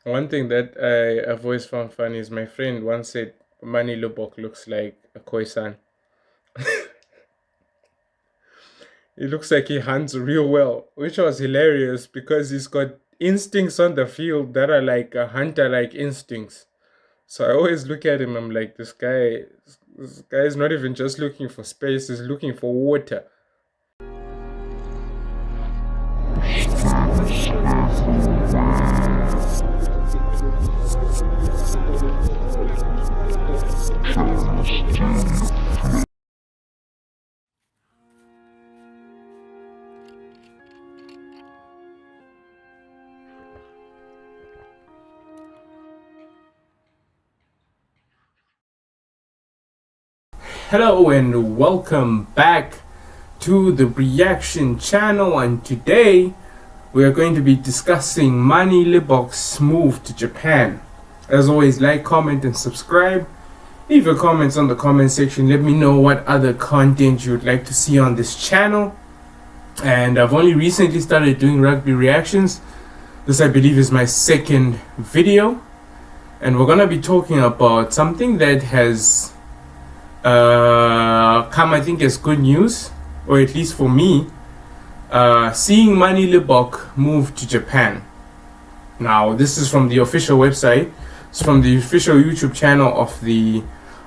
One thing that I've always found funny is my friend once said Mannie Libbok looks like a Khoisan. He looks like he hunts real well, which was hilarious because he's got instincts on the field that are like a hunter like instincts. So I always look at him, I'm like, this guy is not even just looking for space, he's looking for water. Hello and welcome back to the reaction channel, and today we are going to be discussing Mannie Libbok's move to Japan. As always, like, comment and subscribe. Leave your comments on the comment section. Let me know what other content you would like to see on this channel. And I've only recently started doing rugby reactions. This, I believe, is my second video, and we're gonna be talking about something that has come, I think, as good news, or at least for me, seeing Mannie Libbok move to Japan. Now, this is from the official website. It's from the official YouTube channel of the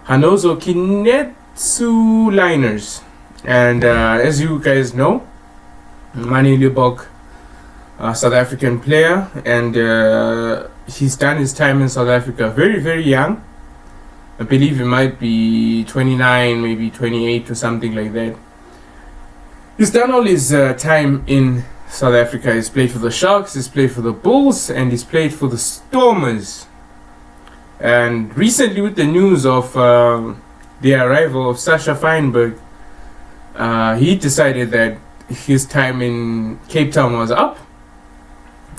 Hanozo Kinetsu Liners. And as you guys know, Mannie Libbok, South African player, and he's done his time in South Africa very, very young. I believe he might be 29, maybe 28 or something like that. He's done all his time in South Africa. He's played for the Sharks, he's played for the Bulls, and he's played for the Stormers. And recently, with the news of the arrival of Sasha Feinberg, he decided that his time in Cape Town was up,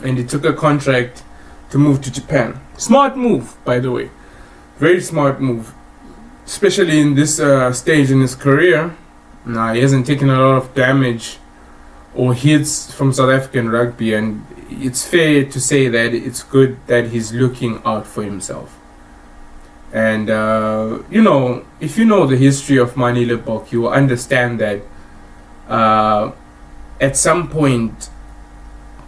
and he took a contract to move to Japan. Smart move, by the way. Very smart move, especially in this stage in his career. Now, he hasn't taken a lot of damage or hits from South African rugby, and it's fair to say that it's good that he's looking out for himself. And you know, if you know the history of Mannie Libbok, you will understand that at some point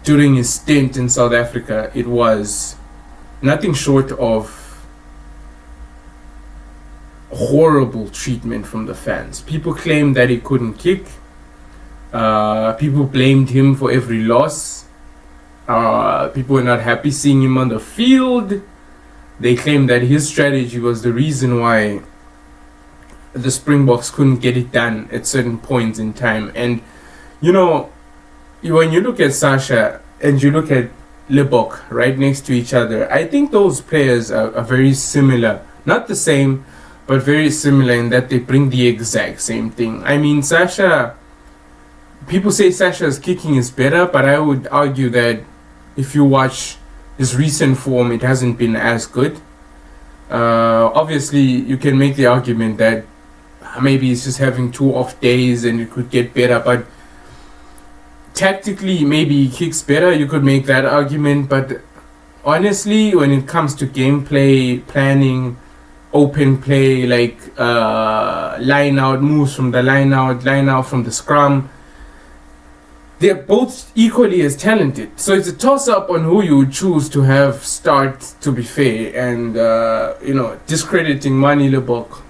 during his stint in South Africa, it was nothing short of horrible treatment from the fans. People claimed that he couldn't kick. People blamed him for every loss. People were not happy seeing him on the field. They claimed that his strategy was the reason why the Springboks couldn't get it done at certain points in time. And you know, when you look at Sasha and you look at Libbok right next to each other, I think those players are very similar. Not the same, but very similar in that they bring the exact same thing. I mean, Sasha, people say Sasha's kicking is better, but I would argue that if you watch his recent form, it hasn't been as good. Obviously, you can make the argument that maybe he's just having 2 off days and it could get better, but tactically, maybe he kicks better. You could make that argument, but honestly, when it comes to gameplay, planning, open play, like line out moves from the line out from the scrum, they're both equally as talented. So it's a toss up on who you would choose to have start, to be fair. And you know, discrediting Mannie Libbok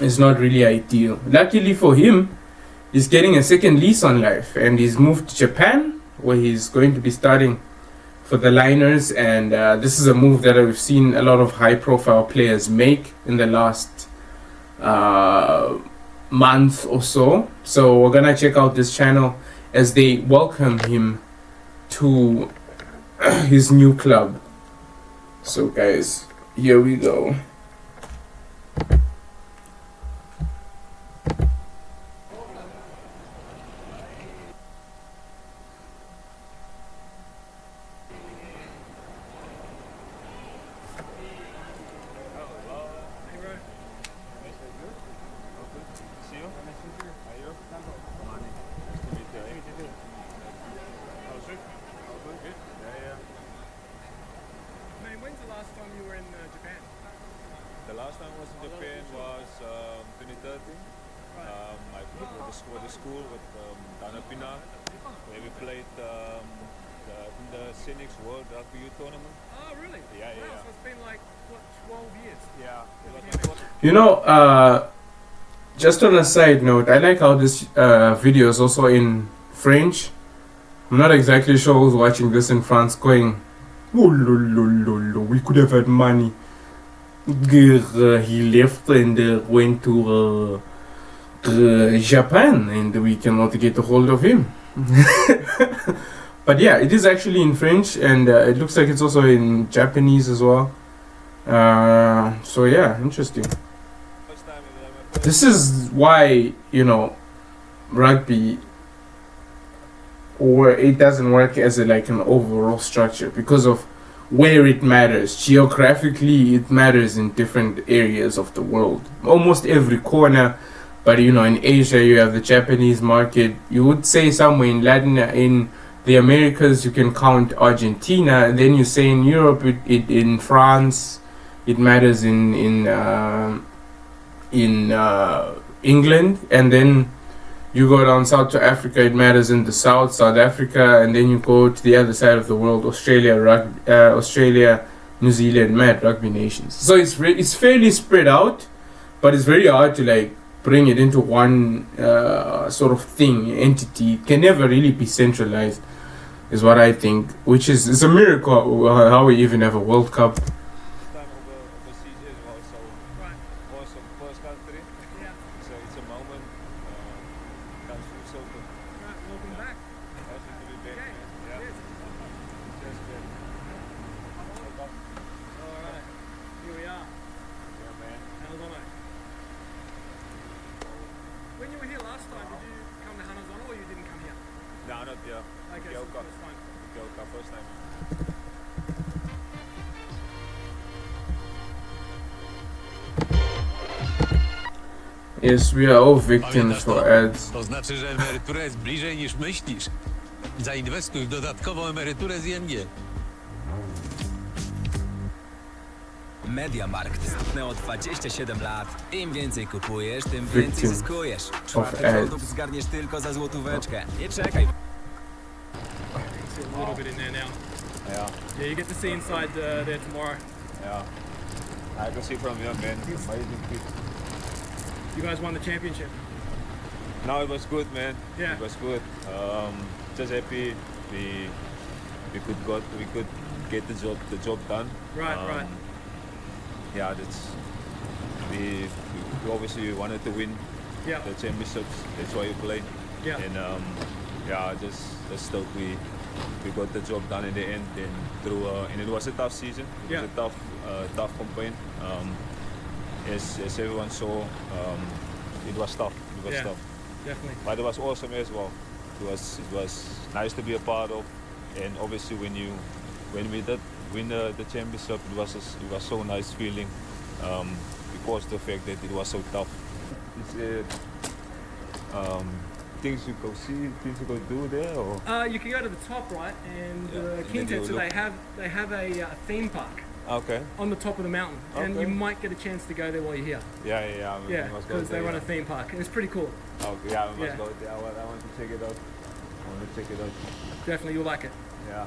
is not really ideal. Luckily for him, he's getting a second lease on life, and he's moved to Japan, where he's going to be starting for the Liners. And this is a move that we've seen a lot of high profile players make in the last month or so. So we're gonna check out this channel as they welcome him to his new club. So guys, here we go. time you were in Japan? The last time I was in Japan was 2013. I played with the school with Dana Pina, where we played in the Cynics World Rugby Youth Tournament. Oh, really? Yeah, wow, yeah. So it's been like, what, 12 years? Yeah, it was You know, just on a side note, I like how this video is also in French. I'm not exactly sure who's watching this in France going, oh, we could have had money. He left and went to Japan and we cannot get a hold of him. But yeah, it is actually in French and it looks like it's also in Japanese as well. So yeah, interesting. This is why, you know, rugby, or it doesn't work as like an overall structure because of where it matters. Geographically, it matters in different areas of the world, almost every corner. But you know, in Asia, you have the Japanese market. You would say somewhere in the Americas, you can count Argentina. And then you say in Europe, in France, it matters in England, and then you go down south to Africa, it matters in the south, South Africa, and then you go to the other side of the world, Australia, New Zealand, mad rugby nations. So it's fairly spread out, but it's very hard to like bring it into one sort of entity. It can never really be centralized, is what I think, which is it's a miracle how we even have a World Cup. When you were here last time, did you come to Hanazono or you didn't come here? No, not here. Okay, so first time. First time. Yes, we are all victims for ads. To znaczy, że emerytura jest bliżej niż myślisz. Zainwestuj w dodatkową emeryturę z ING. Mediamarkt istnieje 27 lat. Im więcej kupujesz, tym więcej Victim zyskujesz. of Czwarty produkt ads. zgarniesz tylko za złotóweczkę. Nie czekaj. See a little bit in there now. Yeah, Yeah, you get to see inside there tomorrow. yeah. I can see from here, man. Amazing people. You guys won the championship. No, it was good, man. Yeah. It was good. Just happy we could get the job done. Right, right. Yeah, we obviously wanted to win Yeah, the championships. That's why you play. yeah. And yeah, just stoked we got the job done in the end. And it was a tough season. It Yeah. was a tough campaign. As everyone saw, it was tough. It was Yeah. tough. Definitely. But it was awesome as well. It was nice to be a part of, and obviously when we did win the championship, it was so nice feeling, because of the fact that it was so tough. It's things you go see, things you go do there, or You can go to the top right, and Yeah, and then Kintetsu, you look- they have a theme park okay, on the top of the mountain, and Okay. you might get a chance to go there while you're here. yeah. Yeah, we must go because they there, run a yeah. theme park, and it's pretty cool. Okay, yeah, we must Yeah. go there. I want to check it out. Definitely, you'll like it. Yeah.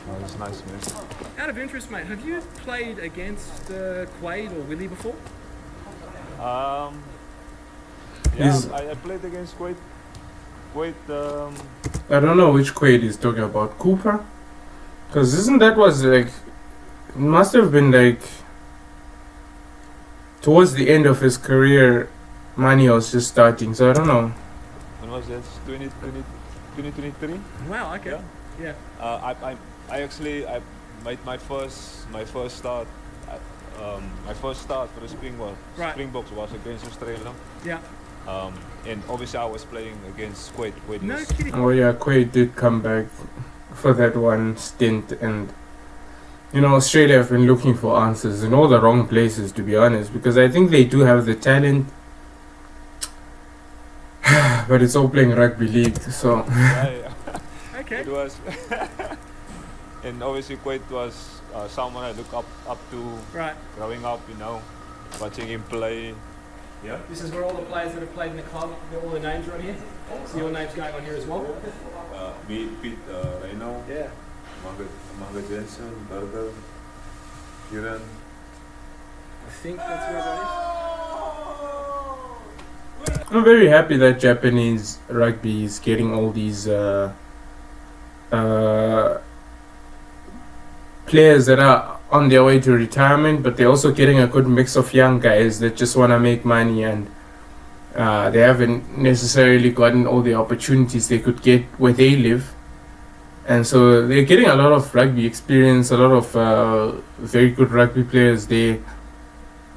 Oh, that's nice, man. Out of interest, mate, have you played against Quaid or Willie before? Yeah, Is- I played against Kuwait. I don't know which Quaid he's talking about. Cooper? Because isn't that was like, it must have been like towards the end of his career. Mannie was just starting, so I don't know. When was that? 2023? Wow, okay. Yeah. Yeah. I actually made my first start. My first start for the Right. Springboks was against Australia. Yeah. And obviously I was playing against Kuwait. No was- kidding. Oh yeah, Quaid did come back for that one stint, and you know, Australia have been looking for answers in all the wrong places, to be honest, because I think they do have the talent, but it's all playing rugby league, so Yeah. Okay. It was. and obviously Quade was someone I look up to Right. growing up, watching him play. Yeah. This is where all the players that have played in the club, all the names are on here. So your name's going on here as well. Me, Pete, Reino, Yeah. Margaret Jensen, Burger, Kieran. I think that's where everyone I'm very happy that Japanese rugby is getting all these players that are on their way to retirement, but they're also getting a good mix of young guys that just want to make money, and they haven't necessarily gotten all the opportunities they could get where they live. And so they're getting a lot of rugby experience, a lot of very good rugby players there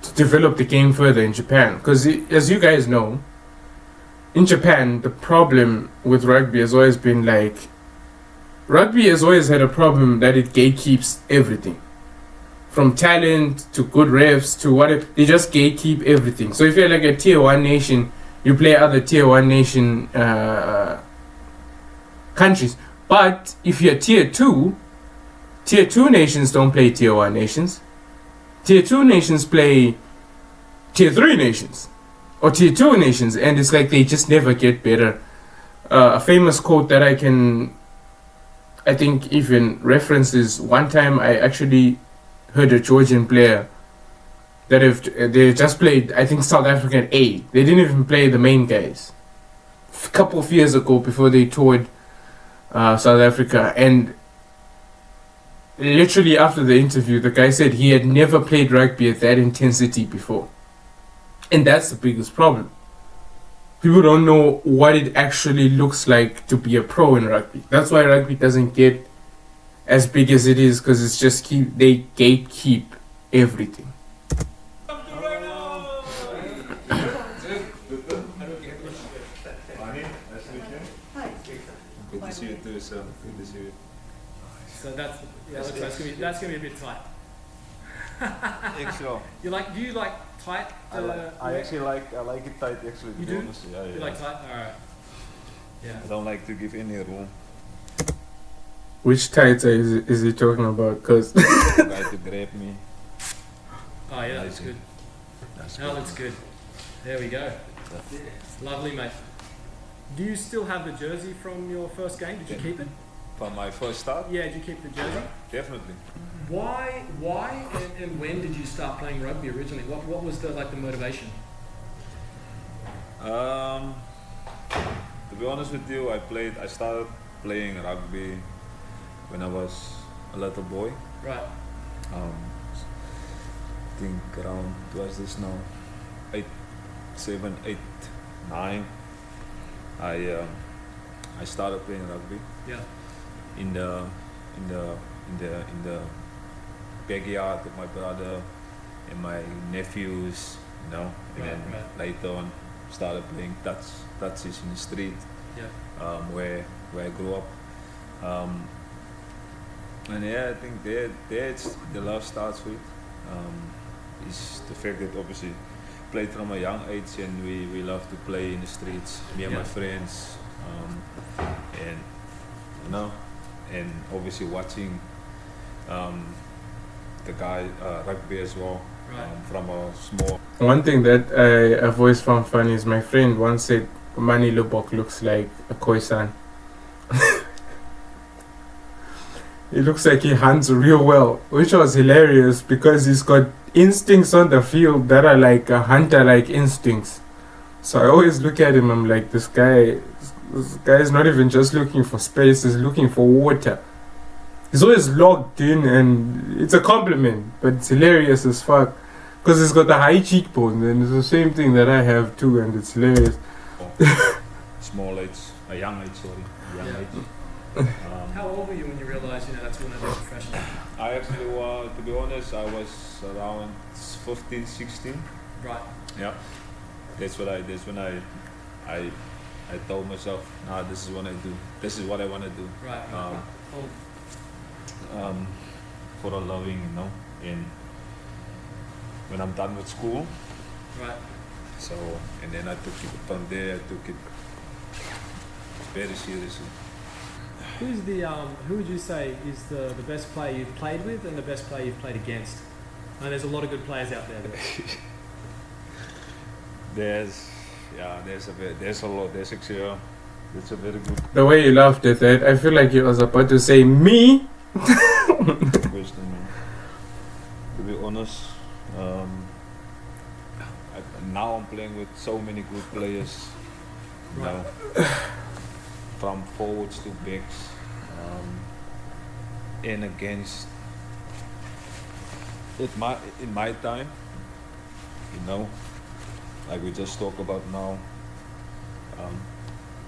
to develop the game further in Japan. Because as you guys know, in Japan, the problem with rugby has always been rugby has always had a problem that it gatekeeps everything. From talent to good refs to whatever, they just gatekeep everything. So if you're like a tier 1 nation, you play other tier 1 nation countries. But if you're tier 2 nations don't play tier 1 nations. Tier 2 nations play tier 3 nations. Or tier 2 nations, and it's like they just never get better. A famous quote that I think even reference is, one time I actually heard a Georgian player that they just played, I think, South African A. They didn't even play the main guys. A couple of years ago, before they toured South Africa, and literally after the interview, the guy said he had never played rugby at that intensity before. And that's the biggest problem. People don't know what it actually looks like to be a pro in rugby. That's why rugby doesn't get as big as it is, because it's just they gatekeep everything. Good to see you too, sir. Good to see you. So that's gonna be a bit tight. Extra. Do you like tight? I actually like it tight. Actually, to You be do? honest. Yeah, You yeah. like tight? All right. Yeah. I don't like to give any room. Which tights is he talking about? Because Try to grab me. Oh yeah, that's good. That looks good. There we go. Lovely, mate. Do you still have the jersey from your first game? Did you keep it? From my first start, Yeah, did you keep the jersey? definitely. Why, and when did you start playing rugby originally? What was the motivation? To be honest with you, I started playing rugby when I was a little boy. Right. I think around, what was this now? 8, 7, 8, 9. I started playing rugby Yeah. in the backyard with my brother and my nephews, and then later on started playing touches in the street, where I grew up. And yeah, I think that's the love starts with. Is the fact that obviously played from a young age, and we love to play in the streets, me and my friends, and and obviously watching the guy rugby as well, from a small. one thing that I've always found funny is my friend once said Mannie Libbok looks like a Khoisan. He looks like he hunts real well, which was hilarious because he's got instincts on the field that are like a hunter-like instincts. So I always look at him, I'm like, this guy is not even just looking for space, he's looking for water. He's always logged in, and it's a compliment, but it's hilarious as fuck. Because he's got the high cheekbones, and it's the same thing that I have too, and it's hilarious. Young age. How old were you when you realised that's when I was professional? I actually was, to be honest, I was around 15, 16. Right. Yeah. That's when I told myself, this is what I do. This is what I want to do. Right. For a loving, and when I'm done with school. Right. So, and then I took it from there. I took it very seriously. Who's the who would you say is the best player you've played with and the best player you've played against? And there's a lot of good players out there. There's a lot. There's actually that's a very good The way you laughed at that, I feel like you was about to say me. question, man. To be honest, now I'm playing with so many good players. You know, from forwards to backs, and against. In my time, you know, like we just talk about now,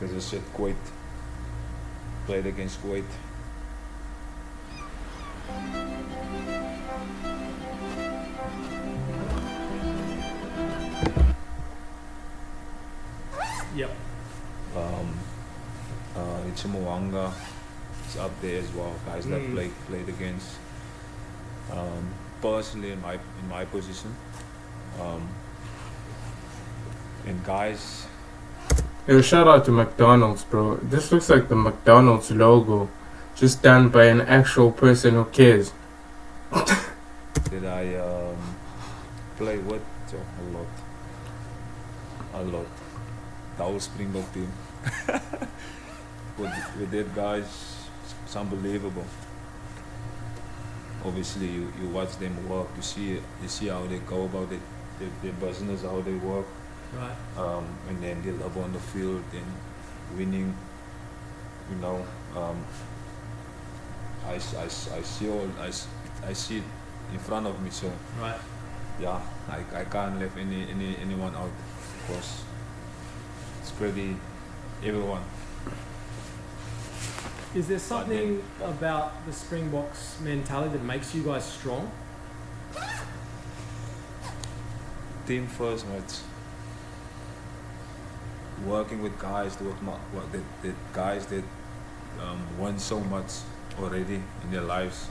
because I said Kuwait, played against Kuwait. Yep. Ichimuanga is up there as well. Guys that played against. Personally, in my position, and guys. Yo, shout out to McDonald's, bro. This looks like the McDonald's logo, just done by an actual person who cares. Did I play with a lot. The whole Springbok team. with that guys, it's unbelievable. Obviously, you watch them work. You see how they go about it, their business, how they work. Right. And then they love on the field and winning. You know, I see it in front of me. So Right. yeah, I can't leave anyone out because it's pretty everyone. Is there something about the Springboks mentality that makes you guys strong? Team first, mate. Working with guys, the guys that won so much already in their lives.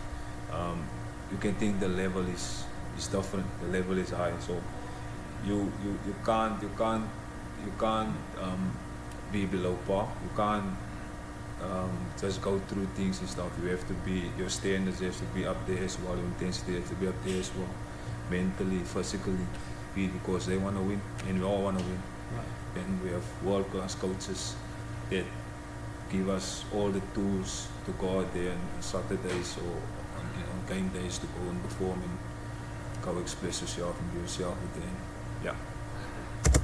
You can think the level is different. The level is high. So you can't be below par. You can't just go through things and stuff. You have to be, your standards have to be up there as well. Your intensity has to be up there as well. Mentally, physically, because they want to win and we all want to win. Right. And we have world-class coaches that give us all the tools to go out there on Saturdays or on game days to go and perform and go express yourself and be yourself with them. Yeah.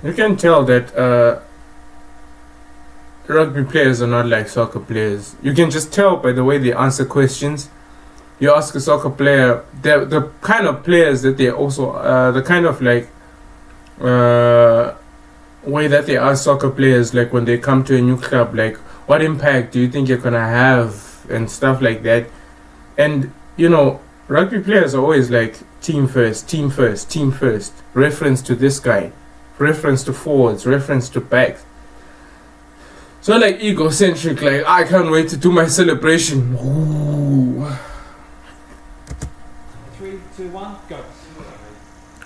You can tell that rugby players are not like soccer players. You can just tell by the way they answer questions. You ask a soccer player, the kind of players that they also, the kind of like way that they ask soccer players, like when they come to a new club, like what impact do you think you're gonna have and stuff like that. And you know, rugby players are always like team first, team first, team first. Reference to this guy, reference to forwards, reference to backs. So like egocentric, like I can't wait to do my celebration. Ooh. 3, 2, 1, go.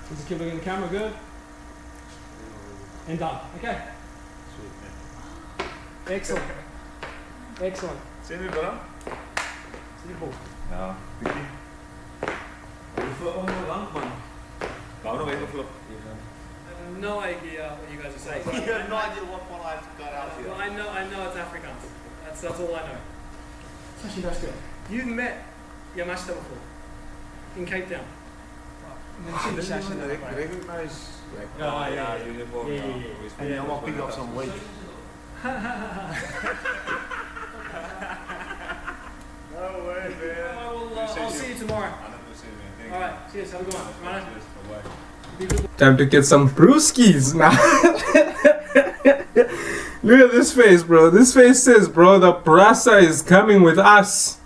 Just keep looking at the camera, good. And done. Okay. Excellent. Excellent. Sien jy bro? Simple. Ja, bietjie. Hoeveel onderland man? Wou nog even vlug. No idea what you guys are saying. You have no idea what one I've got out here. Well, I know it's Afrikaans. That's all I know. Sashi, that's good. You met Yamashita before in Cape Town. I didn't recognize like uniform. Yeah. And then I want to pick up some weight. No way, man. I'll see you tomorrow. 100%, man. Thank you. Alright, cheers. Have a good one. Right. Cheers. Bye-bye. Time to get some brewskis now. Look at this face, bro. This face says, bro, the brasa is coming with us.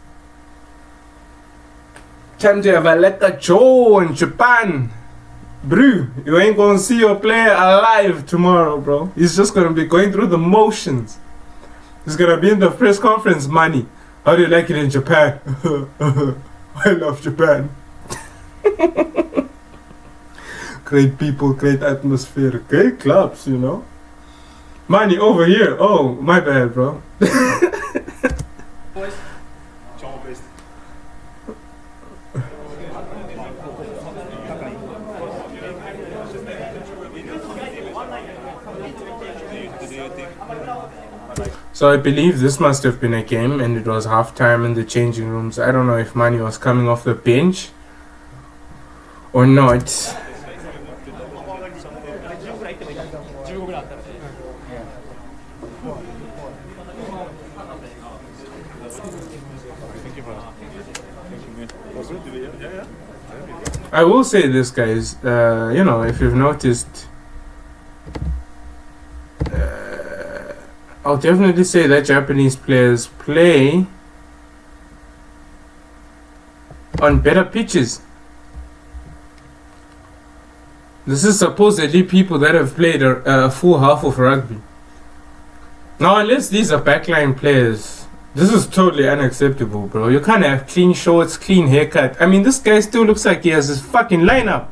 Time to have a lekker Joe in Japan. Bro, you ain't gonna see your player alive tomorrow, bro. He's just gonna be going through the motions. He's gonna be in the press conference, Mannie. How do you like it in Japan? I love Japan. Great people, great atmosphere, great clubs, you know. Mannie, over here. Oh, my bad, bro. Boys. So I believe this must have been a game, and it was halftime in the changing rooms. I don't know if Mannie was coming off the bench or not. I will say this, guys. You know, if you've noticed, I'll definitely say that Japanese players play on better pitches. This is supposedly people that have played a full half of rugby. Now, unless these are backline players, this is totally unacceptable, bro. You can't have clean shorts, clean haircut. I mean, this guy still looks like he has his fucking lineup.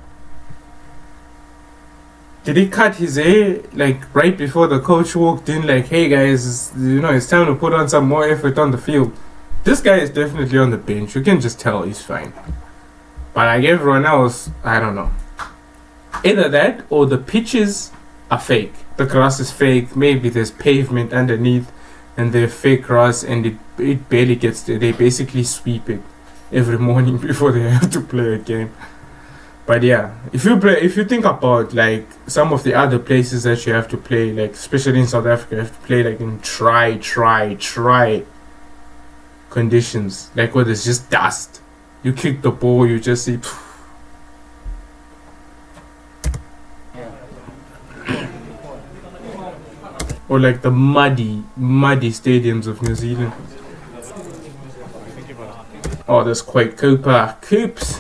Did he cut his hair like right before the coach walked in? Like, hey guys, you know, it's time to put on some more effort on the field. This guy is definitely on the bench. You can just tell he's fine. But like everyone else, I don't know. Either that or the pitches are fake. The grass is fake. Maybe there's pavement underneath and they're fake grass, and it barely gets there. They basically sweep it every morning before they have to play a game. But yeah, if you think about like some of the other places that you have to play, like especially in South Africa, you have to play like in try conditions, like where there's just dust. You kick the ball, you just see. Or like the muddy stadiums of New Zealand. Oh, that's quite Cooper. Coops.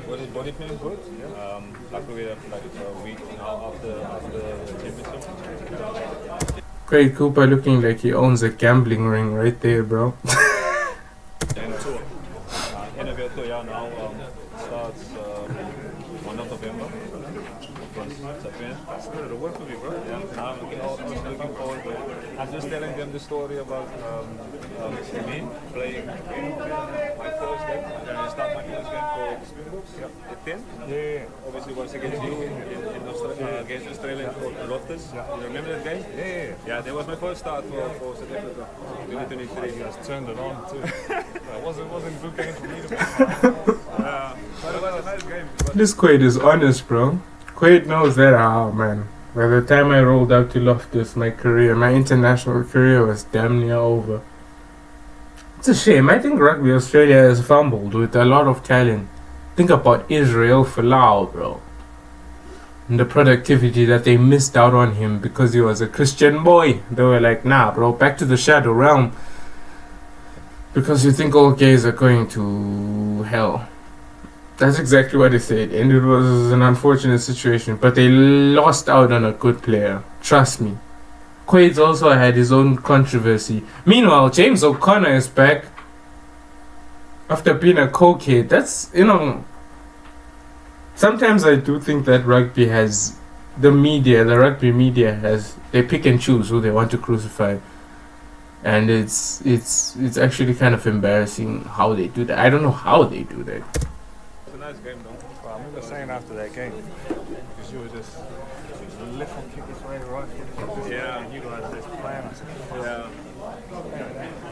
Was his body feeling good? Yeah. Luckily, like a week now after the championship. Craig Cooper looking like he owns a gambling ring right there, bro. NFL tour now starts 1 of November. That's good. It'll work for me, bro. Yeah. I'm looking forward to it. I'm just telling them the story about me playing my first game. I start my first game for Springbok at 10. Yeah. Obviously, once against you in Australia, against Australia for Loftus. Yeah. You remember that game? Yeah. Yeah, that was my first start for South Africa. 2023. You just turned it on too. It wasn't a good game for me to play. But it was a nice game. This Quaid is honest, bro. Quaid knows that, man. By the time I rolled out to Loftus, my international career was damn near over. It's a shame. I think Rugby Australia has fumbled with a lot of talent. Think about Israel Folau, bro. And the productivity that they missed out on him because he was a Christian boy. They were like, nah, bro, back to the shadow realm. Because you think all gays are going to hell. That's exactly what they said, and it was an unfortunate situation, but they lost out on a good player. Trust me. Quaid's also had his own controversy. Meanwhile, James O'Connor is back after being a cokehead. That's, you know, sometimes I do think that rugby has, the rugby media has, they pick and choose who they want to crucify. And it's actually kind of embarrassing how they do that. I don't know how they do that. Nice game though. Well, I remember saying after that game, because you were just left foot kick this way, right foot kick this way, and you guys just playing. Yeah.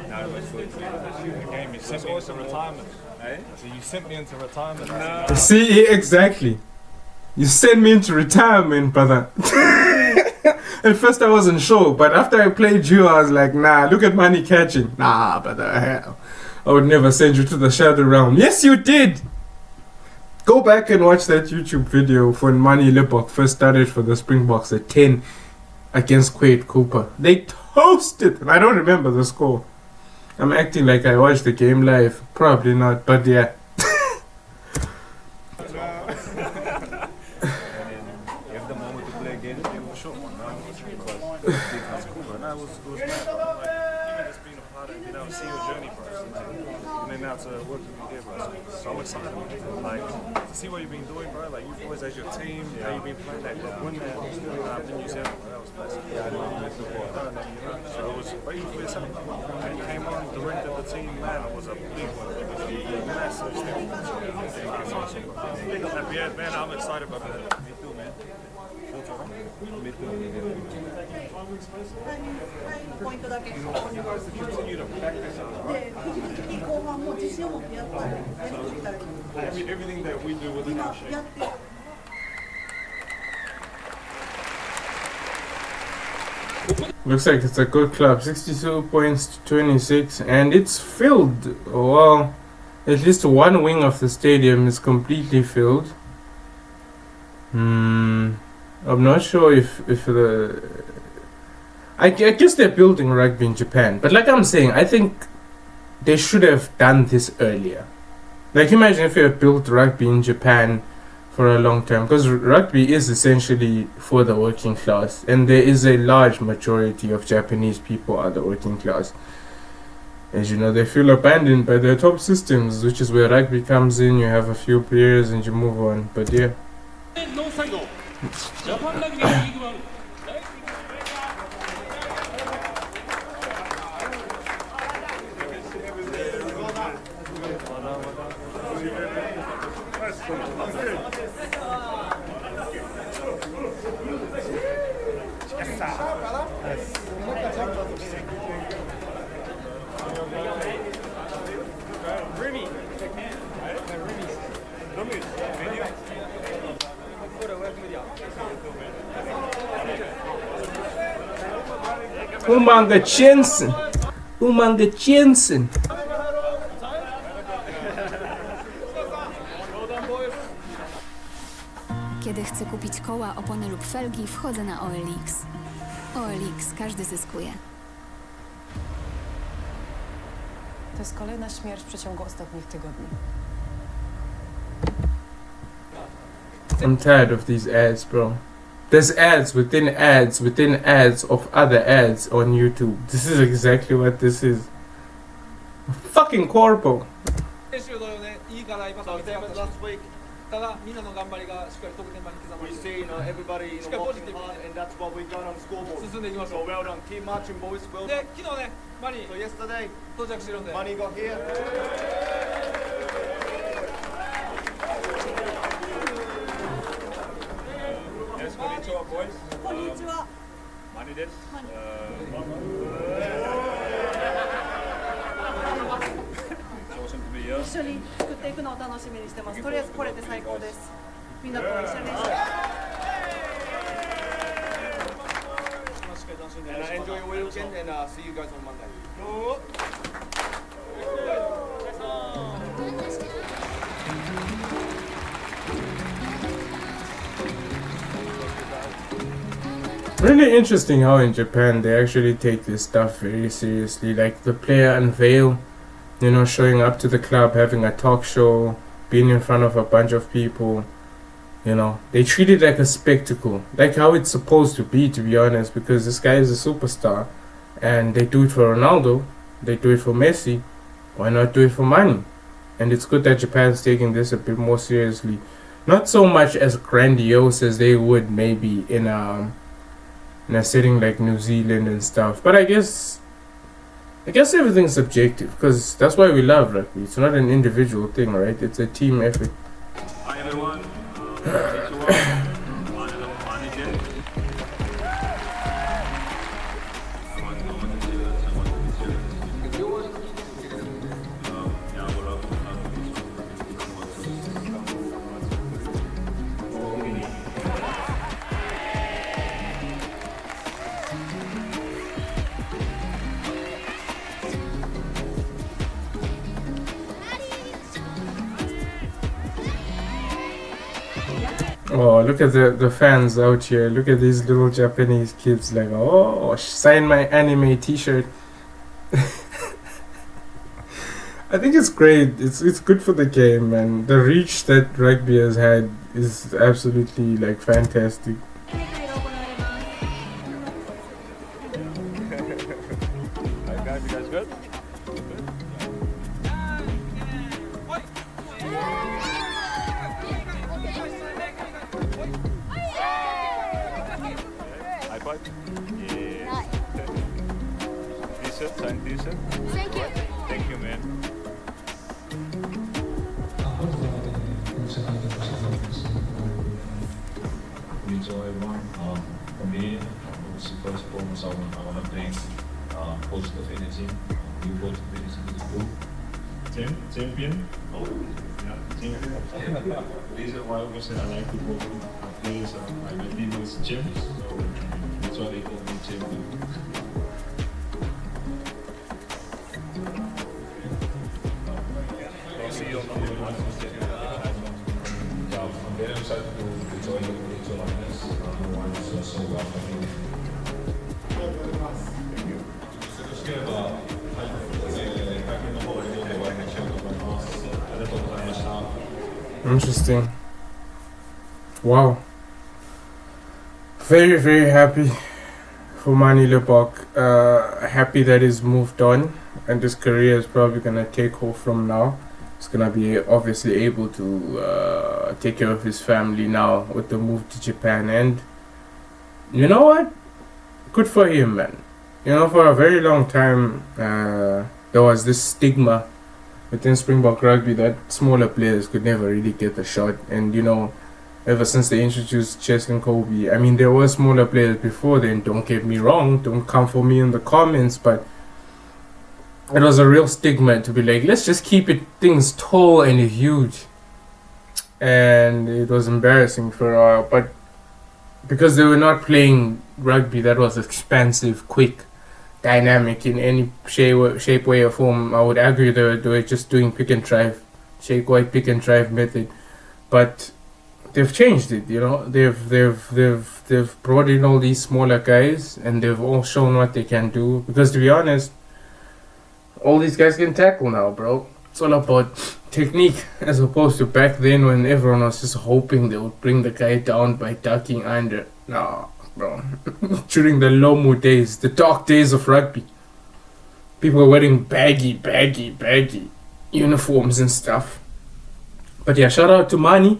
No, it was good. The game, you sent me into retirement. Eh? So you sent me into retirement. No. See, exactly. You sent me into retirement, brother. At first I wasn't sure, but after I played you, I was like, nah, look at Mannie catching. Nah, brother, hell. I would never send you to the shadow realm. Yes, you did! Go back and watch that YouTube video when Mannie Libbok first started for the Springboks at 10 against Quaid Cooper. They toasted, and I don't remember the score. I'm acting like I watched the game live. Probably not, but yeah. part of, see your journey, bro. And then now to work with you here, bro. So I'm excited, man. Like, to see what you've been doing, bro. Like, you boys as your team, how you've been playing that win there in New Zealand, bro. That was massive. Yeah, I know you missed the ball. So it was waiting for yourself. And you came on, directed the team, man. It was a big one. It was a massive step. That's awesome, bro. Yeah, man, I'm excited about that. Me too, man. Me too. ポイントだけ。 You guys to continue to practice, right? で、後半も自信を持ってやったらやりきったらいい。 Everything that we do within 今 our shape. やってる。 Looks like it's a good club. 62 points to 26, and it's filled. Well, at least one wing of the stadium is completely filled. I'm not sure if the... I guess they're building rugby in Japan, but like I'm saying, I think they should have done this earlier. Like, imagine if you had built rugby in Japan for a long time, because rugby is essentially for the working class, and there is a large majority of Japanese people are the working class. As you know, they feel abandoned by their top systems, which is where rugby comes in. You have a few players and you move on, but yeah. Umanga Jensen. Umanga Jensen. Kiedy chcę kupić koła, opony lub felgi, wchodzę na OLX. OLX, każdy zyskuje. To jest kolejna śmierć w przeciągu ostatnich tygodni. I'm tired of these ads, bro. There's ads within ads within ads of other ads on YouTube. This is exactly what this is. Fucking corpo. Last week, we see everybody working hard, and that's what we got on the scoreboard. So well done, keep marching, boys. Well done. So yesterday, Mannie got here. Yes, konnichiwa, boys. こんにちは。 Mannieです。Awesome to be here. 一緒に作っていくのを楽しみにしてます。とりあえず来れて最高です。みんなと一緒に練習。 And enjoy your weekend, and see you guys on Monday. Really interesting how in Japan they actually take this stuff very seriously. Like the player unveil, you know, showing up to the club, having a talk show, being in front of a bunch of people. You know, they treat it like a spectacle, like how it's supposed to be honest, because this guy is a superstar, and they do it for Ronaldo, they do it for Messi. Why not do it for Mannie? And it's good that Japan's taking this a bit more seriously. Not so much as grandiose as they would maybe in a setting like New Zealand and stuff. But I guess everything's subjective, because that's why we love rugby. It's not an individual thing, right? It's a team effort. Hi everyone. Oh, look at the fans out here. Look at these little Japanese kids like, oh, sign my anime t-shirt. I think it's great. It's good for the game, and the reach that rugby has had is absolutely like fantastic. Alright, you guys good? High five? Yeah. T-shirt, signed T-shirt? Thank you. Thank you, man. Enjoy everyone. For me, obviously first and foremost, I want to bring positive energy, new positive energy to the group. Champion. Oh, yeah, champion. The reason why obviously I like to go to players, my name is Jim, so that's why they call me champion. I'll see you on the I'm very excited to join this. Everyone is so welcoming. Interesting. Wow. Very, very happy for Mannie Libbok. Happy that he's moved on and his career is probably gonna take off from now. He's gonna be obviously able to take care of his family now with the move to Japan, and you know what? Good for him, man. You know, for a very long time there was this stigma within Springbok rugby that smaller players could never really get the shot, and you know, ever since they introduced Chess and Kobe, I mean, there were smaller players before then, don't get me wrong, don't come for me in the comments, but it was a real stigma to be like, let's just keep it things tall and huge. And it was embarrassing for a while, but because they were not playing rugby that was expansive, quick, dynamic in any shape, way or form, I would argue they were just doing pick and drive, shake white pick and drive method. But they've changed it, you know. They've brought in all these smaller guys, and they've all shown what they can do. Because to be honest, all these guys can tackle now, bro. It's all about technique, as opposed to back then when everyone was just hoping they would bring the guy down by ducking under. No, bro. During the Lomu days, the dark days of rugby, people were wearing baggy uniforms and stuff. But yeah, shout out to Mannie.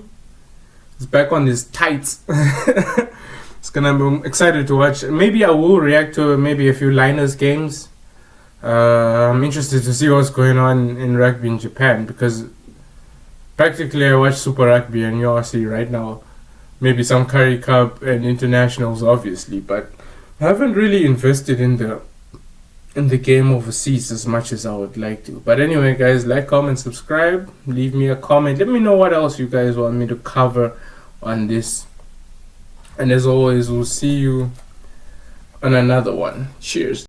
He's back on his tights. It's gonna be excited to watch. Maybe I will react to maybe a few Liners games. I'm interested to see what's going on in rugby in Japan, because practically I watch Super Rugby and URC right now. Maybe some Curry Cup and internationals, obviously, but I haven't really invested in the game overseas as much as I would like to. But anyway, guys, like, comment, subscribe, leave me a comment. Let me know what else you guys want me to cover on this. And as always, we'll see you on another one. Cheers.